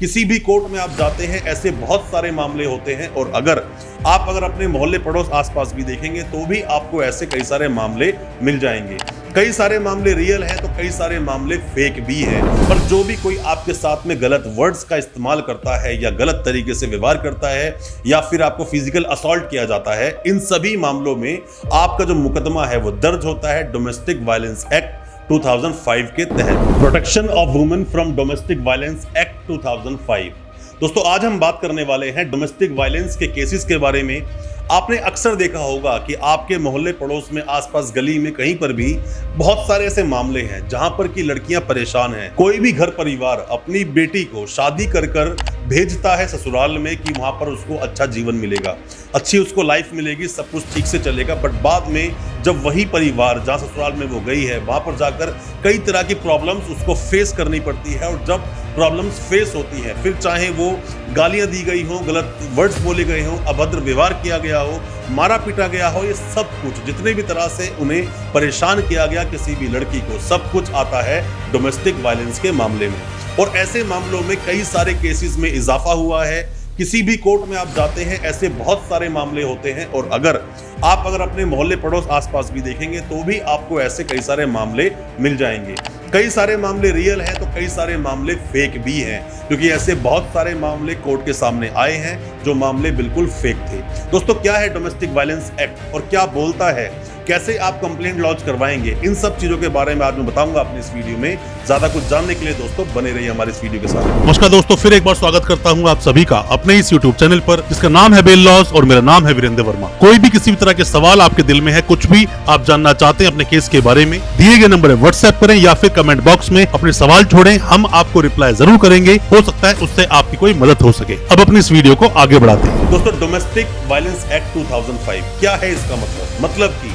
किसी भी कोर्ट में आप जाते हैं ऐसे बहुत सारे मामले होते हैं और अगर अपने मोहल्ले पड़ोस आसपास भी देखेंगे तो भी आपको ऐसे कई सारे मामले मिल जाएंगे। कई सारे मामले रियल हैं तो कई सारे मामले फेक भी हैं। पर जो भी कोई आपके साथ में गलत वर्ड्स का इस्तेमाल करता है या गलत तरीके से व्यवहार करता है या फिर आपको फिजिकल असॉल्ट किया जाता है, इन सभी मामलों में आपका जो मुकदमा है वो दर्ज होता है डोमेस्टिक वायलेंस एक्ट 2005 के तहत, protection of women from domestic violence act 2005। दोस्तों आज हम बात करने वाले हैं डोमेस्टिक वायलेंस के केसेस के बारे में। आपने अक्सर देखा होगा कि आपके मोहल्ले पड़ोस में, आसपास गली में, कहीं पर भी बहुत सारे ऐसे मामले हैं जहां पर की लड़कियां परेशान हैं। कोई भी घर परिवार अपनी बेटी को शादी कर भेजता है ससुराल में कि वहां पर उसको अच्छा जीवन मिलेगा, अच्छी उसको लाइफ मिलेगी, सब कुछ ठीक से चलेगा। बट बाद में जब वही परिवार जहां ससुराल में वो गई है वहां पर जाकर कई तरह की प्रॉब्लम्स उसको फेस करनी पड़ती है। और जब प्रॉब्लम्स फेस होती हैं, फिर चाहे वो गालियां दी गई हो, गलत वर्ड्स बोले गए हों, अभद्र व्यवहार किया गया हो, मारा पीटा गया हो, ये सब कुछ जितने भी तरह से उन्हें परेशान किया गया किसी भी लड़की को, सब कुछ आता है डोमेस्टिक वायलेंस के मामले में। और ऐसे मामलों में कई सारे केसेस में इजाफा हुआ है। किसी भी कोर्ट में आप जाते हैं ऐसे बहुत सारे मामले होते हैं और अगर अपने मोहल्ले पड़ोस आसपास भी देखेंगे तो भी आपको ऐसे कई सारे मामले मिल जाएंगे। कई सारे मामले रियल हैं तो कई सारे मामले फेक भी हैं, क्योंकि ऐसे बहुत सारे मामले कोर्ट के सामने आए हैं जो मामले बिल्कुल फेक थे। दोस्तों क्या है डोमेस्टिक वायलेंस एक्ट और क्या बोलता है, कैसे आप कंप्लेंट लॉन्च करवाएंगे, इन सब चीजों के बारे में आज मैं बताऊंगा अपनी इस वीडियो में। ज्यादा कुछ जानने के लिए दोस्तों बने रहिए हमारे इस वीडियो के साथ। नमस्कार दोस्तों, फिर एक बार स्वागत करता हूं आप सभी का अपने इस YouTube चैनल पर जिसका नाम है बेल लॉज और मेरा नाम है वीरेंद्र वर्मा। कोई भी किसी भी तरह के सवाल आपके दिल में है, कुछ भी आप जानना चाहते हैं अपने केस के बारे में, दिए गए नंबर व्हाट्सएप करें या फिर कमेंट बॉक्स में अपने सवाल छोड़ें, हम आपको रिप्लाई जरूर करेंगे। हो सकता है उससे आपकी कोई मदद हो सके। अब अपनी इस वीडियो को आगे बढ़ाते हैं। दोस्तों डोमेस्टिक वायलेंस एक्ट 2005 क्या है, इसका मतलब कि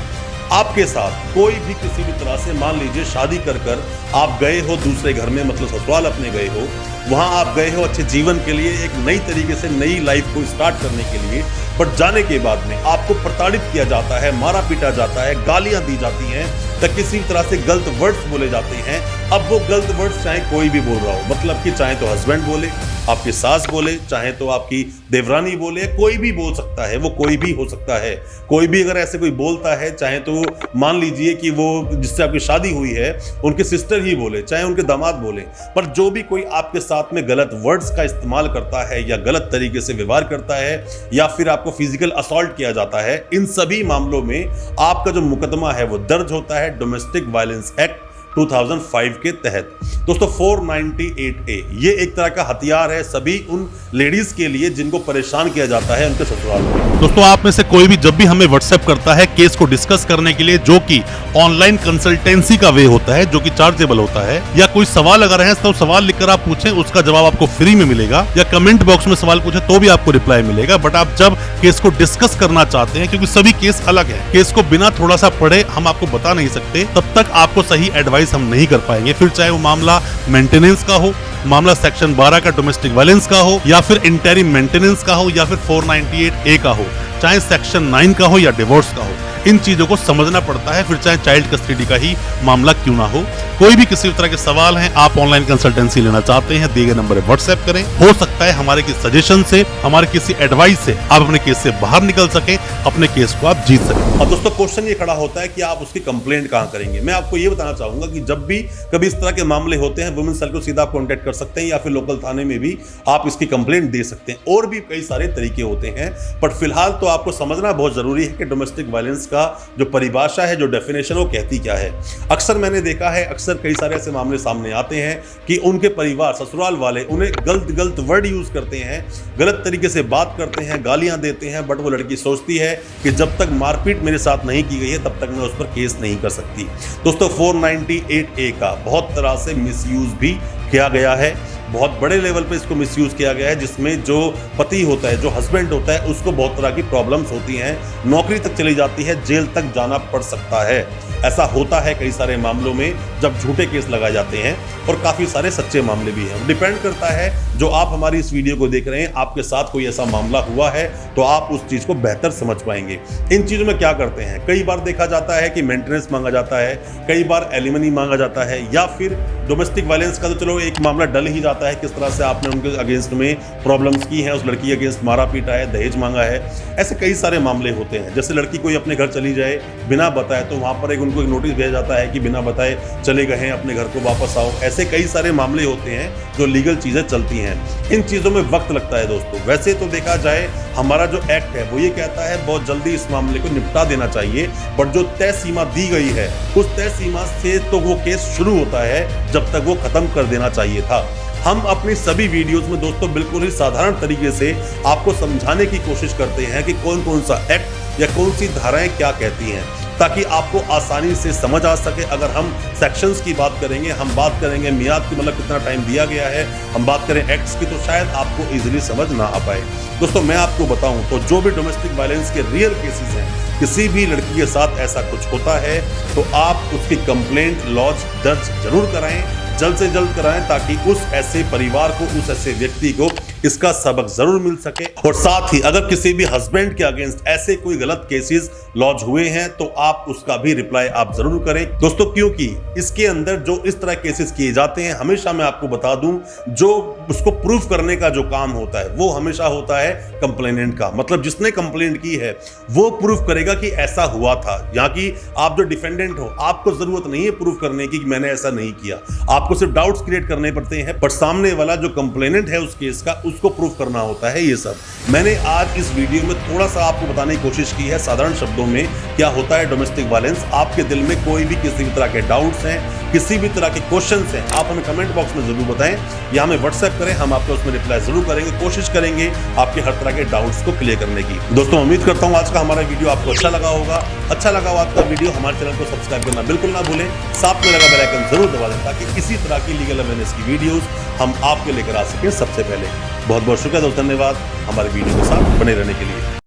आपके साथ कोई भी किसी भी तरह से, मान लीजिए शादी कर आप गए हो दूसरे घर में, मतलब ससुराल अपने गए हो, वहां आप गए हो अच्छे जीवन के लिए, एक नई तरीके से नई लाइफ को स्टार्ट करने के लिए। बट जाने के बाद में आपको प्रताड़ित किया जाता है, मारा पीटा जाता है, गालियां दी जाती हैं, तक किसी तरह से गलत वर्ड्स बोले जाते हैं। अब वो गलत वर्ड्स चाहे कोई भी बोल रहा हो, मतलब कि चाहे तो हस्बैंड बोले, आपकी सास बोले, चाहे तो आपकी देवरानी बोले, कोई भी बोल सकता है, वो कोई भी हो सकता है। कोई भी अगर ऐसे कोई बोलता है, चाहे तो मान लीजिए कि वो जिससे आपकी शादी हुई है उनके सिस्टर ही बोले, चाहे उनके दामाद बोले, पर जो भी कोई आपके साथ में गलत वर्ड्स का इस्तेमाल करता है या गलत तरीके से व्यवहार करता है या फिर आपको फिजिकल असॉल्ट किया जाता है, इन सभी मामलों में आपका जो मुकदमा है वो दर्ज होता है डोमेस्टिक वायलेंस एक्ट 2005 के तहत। दोस्तों 498A ये एक तरह का हथियार है सभी उन लेडीज के लिए जिनको परेशान किया जाता है उनके ससुराल में। दोस्तों आप में से कोई भी जब भी हमें व्हाट्सएप करता है केस को डिस्कस करने के लिए, जो कि ऑनलाइन कंसल्टेंसी का वे होता है, जो कि चार्जेबल होता है, या कोई सवाल अगर है तो सवाल लिखकर आप पूछें, उसका जवाब आपको फ्री में मिलेगा, या कमेंट बॉक्स में सवाल पूछें तो भी आपको रिप्लाई मिलेगा। बट आप जब केस को डिस्कस करना चाहते हैं, क्योंकि सभी केस अलग है, केस को बिना थोड़ा सा पढ़े हम आपको बता नहीं सकते, तब तक आपको सही एडवाइस हम नहीं कर पाएंगे। फिर चाहे वो मामला मेंटेनेंस का हो, मामला सेक्शन 12 का डोमेस्टिक वायलेंस का हो, या फिर इंटरिम मेंटेनेंस का हो, या फिर 498A का हो, चाहे सेक्शन 9 का हो या डिवोर्स का हो, इन चीजों को समझना पड़ता है। फिर चाहे चाइल्ड कस्टडी का ही मामला क्यों ना हो, कोई भी किसी तरह के सवाल हैं, आप ऑनलाइन कंसल्टेंसी लेना चाहते हैं, दिए गए नंबर पर व्हाट्सएप करें। हो सकता है हमारे किसी सजेशन से, हमारे किसी एडवाइस से आप अपने केस से बाहर निकल सके, अपने केस को आप जीत सकें। और दोस्तों क्वेश्चन ये खड़ा होता है कि आप उसकी कंप्लेंट कहां करेंगे। मैं आपको ये बताना चाहूंगा कि जब भी कभी इस तरह के मामले होते हैं, वुमेन सेल को सीधा आप कॉन्टेक्ट कर सकते हैं या फिर लोकल थाने में भी आप इसकी कंप्लेंट दे सकते हैं। और भी कई सारे तरीके होते हैं, बट फिलहाल तो आपको समझना बहुत जरूरी है कि डोमेस्टिक वायलेंस का जो परिभाषा है, जो डेफिनेशन, वो कहती क्या है। अक्सर मैंने देखा है, अक्सर कई सारे ऐसे मामले सामने आते हैं कि उनके परिवार, ससुराल वाले उन्हें गलत वर्ड यूज करते हैं, गलत तरीके से बात करते हैं, गालियां देते हैं। बट वो लड़की सोचती है कि जब तक मारपीट मेरे साथ नहीं की गई है तब तक मैं उस पर केस नहीं कर सकती। दोस्तों 498A का बहुत तरह से मिसयूज भी किया गया है, बहुत बड़े लेवल पे इसको मिसयूज किया गया है, जिसमें जो पति होता है, जो हस्बैंड होता है, उसको बहुत तरह की प्रॉब्लम्स होती हैं, नौकरी तक चली जाती है, जेल तक जाना पड़ सकता है। ऐसा होता है कई सारे मामलों में जब झूठे केस लगाए जाते हैं, और काफ़ी सारे सच्चे मामले भी हैं। डिपेंड करता है जो आप हमारी इस वीडियो को देख रहे हैं, आपके साथ कोई ऐसा मामला हुआ है तो आप उस चीज़ को बेहतर समझ पाएंगे। इन चीज़ों में क्या करते हैं, कई बार देखा जाता है कि मेंटेनेंस मांगा जाता है, कई बार एलिमनी मांगा जाता है, या फिर डोमेस्टिक वायलेंस का तो चलो एक मामला डल ही जाता है, किस तरह से आपने उनके अगेंस्ट में प्रॉब्लम्स की हैं, उस लड़की के अगेंस्ट मारा पीटा है, दहेज मांगा है। ऐसे कई सारे मामले होते हैं। जैसे लड़की कोई अपने घर चली जाए बिना बताए, तो वहाँ पर उनको एक नोटिस भेजा जाता है कि बिना बताए चले गए हैं, अपने घर को वापस आओ। ऐसे कई सारे मामले होते हैं जो लीगल चीज़ें चलती हैं। इन चीज़ों में वक्त लगता है दोस्तों। वैसे तो देखा जाए हमारा जो एक्ट है वो ये कहता है बहुत जल्दी इस मामले को निपटा देना चाहिए, बट जो तय सीमा दी गई है उस तय सीमा से तो वो केस शुरू होता है, जब तक वो खत्म कर देना चाहिए था। हम अपनी सभी वीडियोस में दोस्तों बिल्कुल ही साधारण तरीके से आपको समझाने की कोशिश करते हैं कि कौन कौन सा एक्ट या कौन सी धाराएं क्या कहती हैं, ताकि आपको आसानी से समझ आ सके। अगर हम सेक्शंस की बात करेंगे, हम बात करेंगे मियाद की, मतलब कितना टाइम दिया गया है, हम बात करें एक्ट्स की, तो शायद आपको इजीली समझ ना आ पाए। दोस्तों मैं आपको बताऊं तो जो भी डोमेस्टिक वायलेंस के रियल केसेस हैं, किसी भी लड़की के साथ ऐसा कुछ होता है तो आप उसकी कंप्लेंट लॉन्च दर्ज जरूर कराएं, जल्द से जल्द कराएं, ताकि उस ऐसे परिवार को, उस ऐसे व्यक्ति को इसका सबक जरूर मिल सके। और साथ ही अगर किसी भी हस्बैंड के अगेंस्ट ऐसे कोई गलत केसेस लॉन्च हुए हैं तो आप उसका भी रिप्लाई आप जरूर करें दोस्तों, क्योंकि इसके अंदर जो इस तरह केसेस किए जाते हैं, हमेशा मैं आपको बता दूं, जो उसको प्रूफ करने का जो काम होता है वो हमेशा होता है कंप्लेनेंट का। मतलब जिसने कंप्लेंट की है वो प्रूफ करेगा कि ऐसा हुआ था। यहाँ की आप जो डिफेंडेंट हो, आपको जरूरत नहीं है प्रूफ करने की कि मैंने ऐसा नहीं किया, आपको सिर्फ डाउट्स क्रिएट करने पड़ते हैं, पर सामने वाला जो कंप्लेनेंट है उस केस का, उसको प्रूफ करना होता है। ये सब मैंने आज इस वीडियो में थोड़ा सा आपको बताने की कोशिश की है साधारण शब्दों में क्या होता है डोमेस्टिक वायलेंस। आपके दिल में कोई भी किसी भी तरह के डाउट्स हैं, किसी भी तरह के क्वेश्चंस हैं, आप हमें कमेंट बॉक्स में जरूर बताएं या हमें व्हाट्सएप करें, हम आपको उसमें रिप्लाई जरूर करेंगे, कोशिश करेंगे आपके हर तरह के डाउट्स को क्लियर करने की। दोस्तों उम्मीद करता हूं आज का हमारा वीडियो आपको अच्छा लगा होगा। अच्छा लगा हो आपका वीडियो, हमारे चैनल को सब्सक्राइब करना बिल्कुल ना भूलें, साथ में लगा बेल आइकन जरूर दबा दें, ताकि इसी तरह की लीगल अवेयरनेस की वीडियोस हम आपके लेकर आ सकें सबसे पहले। बहुत बहुत शुक्रिया दोस्तों, धन्यवाद हमारे वीडियो के साथ बने रहने के लिए।